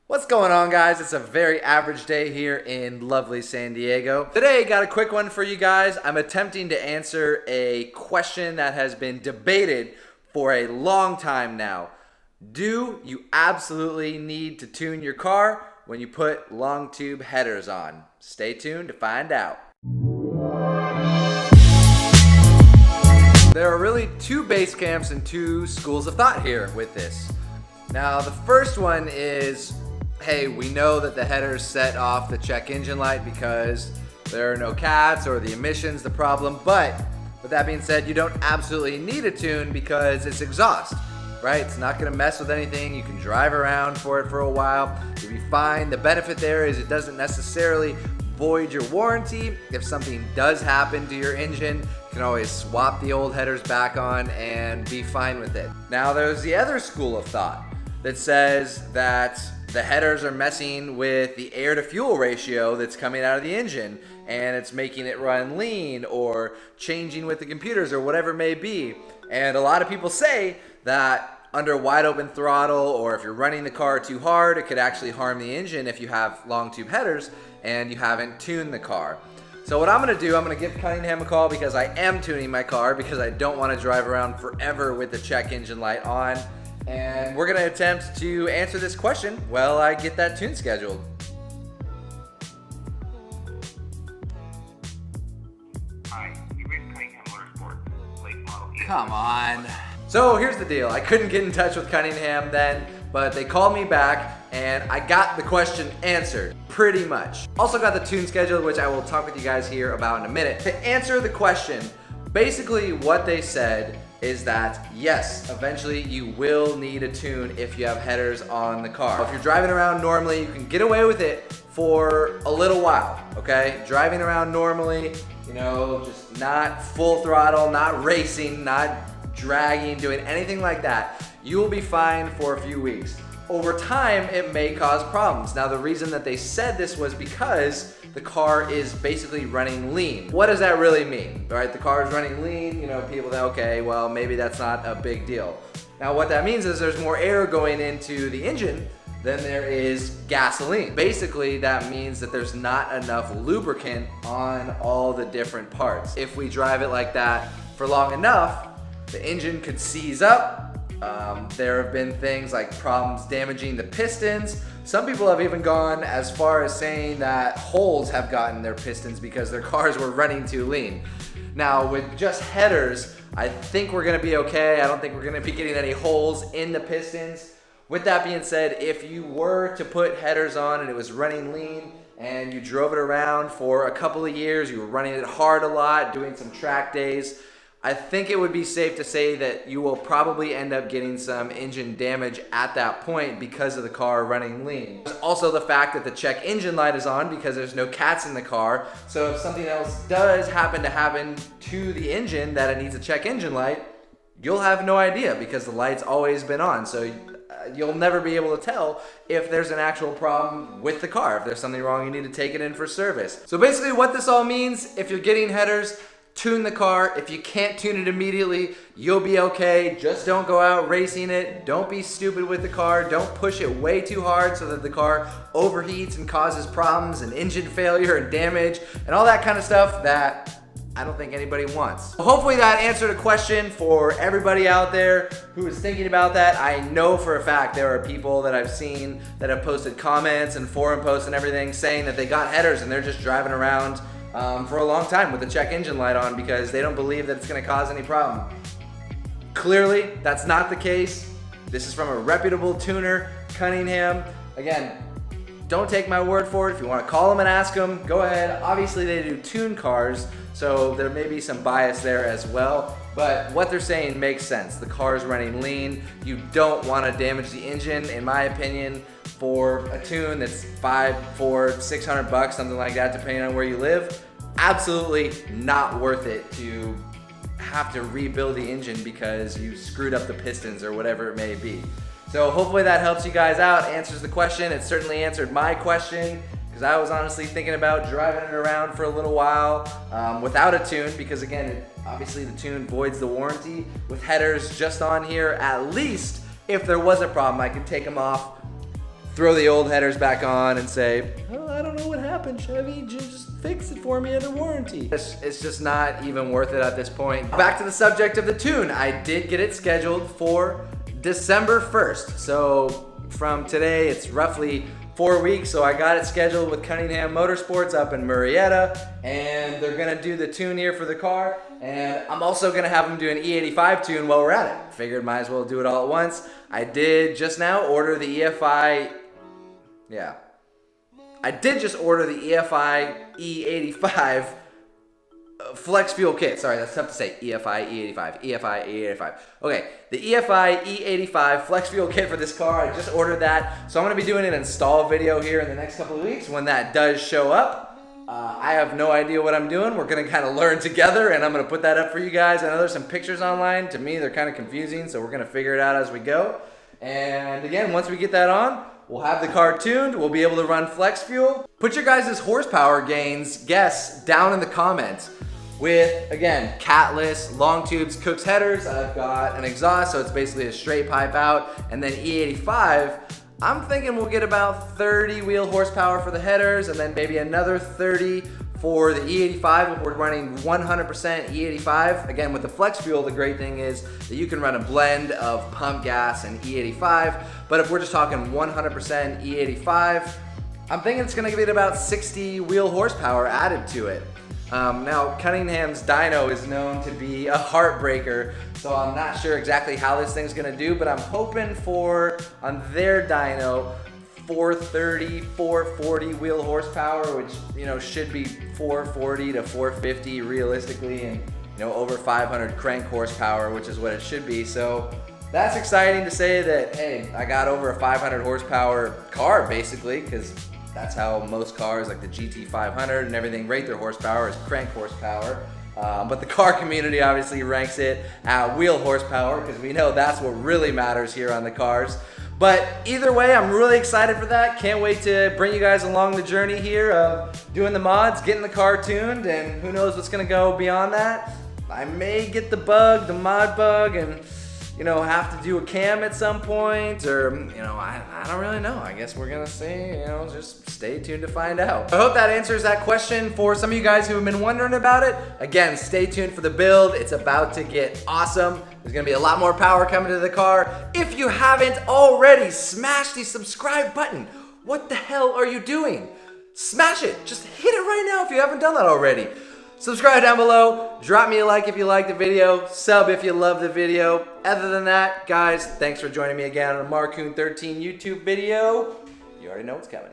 What's going on, guys? It's a very average day here in lovely San Diego. Today, got a quick one for you guys. I'm attempting to answer a question that has been debated for a long time now. Do you absolutely need to tune your car when you put long tube headers on? Stay tuned to find out. There are really two base camps and two schools of thought here with this. Now, the first one is, hey, we know that the headers set off the check engine light because there are no cats or the emissions the problem, but with that being said, you don't absolutely need a tune because it's exhaust, right? It's not gonna mess with anything. You can drive around for it for a while. You'll be fine. The benefit there is it doesn't necessarily void your warranty. If something does happen to your engine, you can always swap the old headers back on and be fine with it. Now, there's the other school of thought that says that the headers are messing with the air to fuel ratio that's coming out of the engine and it's making it run lean or changing with the computers or whatever it may be. And a lot of people say that under wide open throttle or if you're running the car too hard, it could actually harm the engine if you have long tube headers and you haven't tuned the car. So what I'm gonna do, I'm gonna give Cunningham a call because I am tuning my car because I don't wanna drive around forever with the check engine light on. And we're gonna attempt to answer this question while I get that tune scheduled. Hi, you reached Cunningham Motorsports, late model E. Come on. So here's the deal. I couldn't get in touch with Cunningham then, but they called me back and I got the question answered, pretty much. Also got the tune scheduled, which I will talk with you guys here about in a minute. To answer the question, basically what they said is that yes, eventually you will need a tune if you have headers on the car. If you're driving around normally, you can get away with it for a little while, okay? Driving around normally, you know, just not full throttle, not racing, not dragging, doing anything like that, you will be fine for a few weeks. Over time, it may cause problems. Now, the reason that they said this was because the car is basically running lean. What does that really mean? All right, the car is running lean, you know, people think, okay, well, maybe that's not a big deal. Now, what that means is there's more air going into the engine than there is gasoline. Basically, that means that there's not enough lubricant on all the different parts. If we drive it like that for long enough, the engine could seize up. There have been things like problems damaging the pistons. Some people have even gone as far as saying that holes have gotten their pistons because their cars were running too lean. Now, with just headers, I think we're gonna be okay. I don't think we're gonna be getting any holes in the pistons. With that being said, if you were to put headers on and it was running lean and you drove it around for a couple of years, you were running it hard a lot, doing some track days, I think it would be safe to say that you will probably end up getting some engine damage at that point because of the car running lean. There's also the fact that the check engine light is on because there's no cats in the car. So if something else does happen to the engine that it needs a check engine light, you'll have no idea because the light's always been on. So you'll never be able to tell if there's an actual problem with the car. If there's something wrong, you need to take it in for service. So basically what this all means, if you're getting headers, tune the car. If you can't tune it immediately, you'll be okay. Just don't go out racing it. Don't be stupid with the car. Don't push it way too hard so that the car overheats and causes problems and engine failure and damage and all that kind of stuff that I don't think anybody wants. Hopefully that answered a question for everybody out there who is thinking about that. I know for a fact there are people that I've seen that have posted comments and forum posts and everything saying that they got headers and they're just driving around for a long time with the check engine light on because they don't believe that it's gonna cause any problem. Clearly, that's not the case. This is from a reputable tuner, Cunningham. Again, don't take my word for it. If you wanna call them and ask them, go ahead. Obviously, they do tune cars, so there may be some bias there as well, but what they're saying makes sense. The car is running lean. You don't wanna damage the engine, in my opinion, for a tune that's $500, $600, something like that, depending on where you live. Absolutely not worth it to have to rebuild the engine because you screwed up the pistons or whatever it may be. So hopefully that helps you guys out, answers the question. It certainly answered my question because I was honestly thinking about driving it around for a little while without a tune because again, obviously the tune voids the warranty. With headers just on here, at least if there was a problem, I could take them off, throw the old headers back on and say, oh, I don't know what happened, Chevy, just fix it for me under warranty. It's just not even worth it at this point. Back to the subject of the tune. I did get it scheduled for December 1st. So from today, it's roughly 4 weeks, so I got it scheduled with Cunningham Motorsports up in Murrieta, and they're gonna do the tune here for the car, and I'm also gonna have them do an E85 tune while we're at it. Figured might as well do it all at once. I did just now order the EFI, I did just order the EFI E85 flex fuel kit. Sorry, that's tough to say. EFI E85. EFI E85. Okay, the EFI E85 flex fuel kit for this car. I just ordered that. So I'm going to be doing an install video here in the next couple of weeks when that does show up. I have no idea what I'm doing. We're going to kind of learn together, and I'm going to put that up for you guys. I know there's some pictures online. To me, they're kind of confusing, so we're going to figure it out as we go. And again, once we get that on, we'll have the car tuned. We'll be able to run flex fuel. Put your guys' horsepower guess down in the comments. With, again, catless, long tubes, Cook's headers. I've got an exhaust, so it's basically a straight pipe out. And then E85, I'm thinking we'll get about 30 wheel horsepower for the headers, and then maybe another 30 for the E85 if we're running 100% E85. Again, with the flex fuel, the great thing is that you can run a blend of pump gas and E85. But if we're just talking 100% E85, I'm thinking it's gonna get about 60 wheel horsepower added to it. Now, Cunningham's dyno is known to be a heartbreaker, so I'm not sure exactly how this thing's gonna do, but I'm hoping for, on their dyno, 430, 440 wheel horsepower, which, should be 440 to 450 realistically, and, over 500 crank horsepower, which is what it should be. So that's exciting to say that, hey, I got over a 500 horsepower car, basically, because that's how most cars like the GT500 and everything rate their horsepower, is crank horsepower. But the car community obviously ranks it at wheel horsepower, because we know that's what really matters here on the cars. But either way, I'm really excited for that. Can't wait to bring you guys along the journey here of doing the mods, getting the car tuned, and who knows what's gonna go beyond that. I may get the mod bug, and have to do a cam at some point, or, I don't really know. I guess we're gonna see, just stay tuned to find out. I hope that answers that question for some of you guys who have been wondering about it. Again, stay tuned for the build. It's about to get awesome. There's gonna be a lot more power coming to the car. If you haven't already, smash the subscribe button. What the hell are you doing? Smash it, just hit it right now if you haven't done that already. Subscribe down below, drop me a like if you like the video, sub if you love the video. Other than that, guys, thanks for joining me again on a Marcoon 13 YouTube video. You already know what's coming.